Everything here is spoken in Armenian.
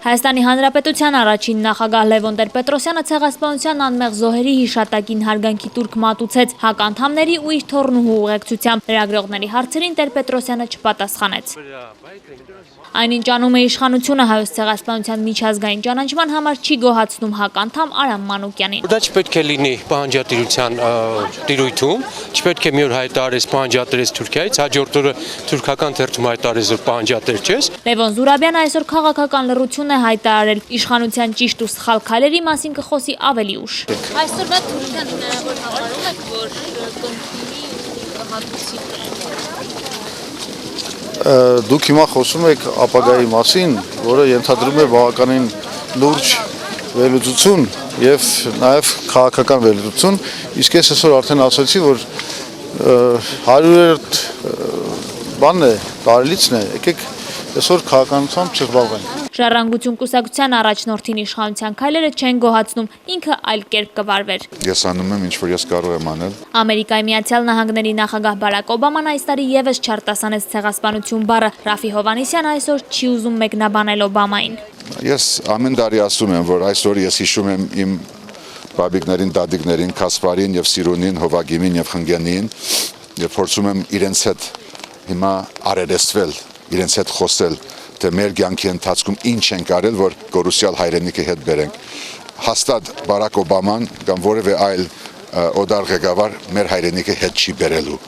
Հայաստանի Հանրապետության առաջին նախագահ Լևոն Տեր-Պետրոսյանը ցեղասպանության անմեղ զոհերի հիշատակին հարգանքի տուրք մատուցեց հականդամների ու իր թոռնուհու ուղեկցությամբ։ Լրագրողների հարցերին Տեր-Պետրոսյանը չպատասխանեց։ Այնինչ անում է իշխանությունը հայոց ցեղասպանության միջազգային ճանաչման համար չի գոհացնում հականդամ Արամ Մանուկյանին։ Դա չպետք է լինի պահանջատիրության տիրույթում, չպետք է մի օր հայտարարես պահանջատերես Թուրքիայից, հաջորդ օրը թուրքական թերթում հայտարարես որ պահանջատեր չես։ Լևոն Զուրաբյանը այսօր քաղաքական լռություն է հայտարարել, իշխանության ճիշտ ու սխալ քայլերի մասին կխոսի ավելի ուշ։ Այսօրվա Թուրքիան հնարավոր համարում եք, որ կընդունի հատուցի։ Դուք հիմա խոսում եք ապագայի մասին, որը ենթադրում է բավականին լուրջ վերլուծություն եւ նաեւ քաղաքական վերլուծություն, իսկ ես այսօր արդեն ասացի, որ 100-րդ բանն է, տարելիցն է, եկեք այսօր քաղաքականությամբ չզբաղվենք։ Ժառանգություն կուսակցության առաջնորդին իշխանության քայլերը չեն գոհացնում, ինքը այլ կերպ կվարվեր։ Ես անում եմ ինչ որ ես կարող եմ անել։ Ամերիկայի Միացյալ Նահանգների նախագահ Բարակ Օբաման այս տարի եւս չարտասանեց ցեղասպանություն բառը։ Ռաֆի Հովհաննիսյանը այսօր չի ուզում մեկնաբանել Օբամային։ Ես ամեն տարի ասում եմ, որ այսօր ես հիշում եմ իմ բաբիկներին, դադիկներին, Կասպարին եւ Սիրունին, Հովագիմին եւ Խնգյանին, եւ փորձում եմ իրենց հետ հիմա արերեսվել, իրենց հետ խոսել, թե մեր կյանքի ընթացքում ինչ ենք արել, որ գորուսյալ հայրենիքի հետ բերենք։ Հաստատ Բարակ Օբաման կամ որևէ այլ օդար ղեկավար մեր հայրենիքի հետ չի բերելու։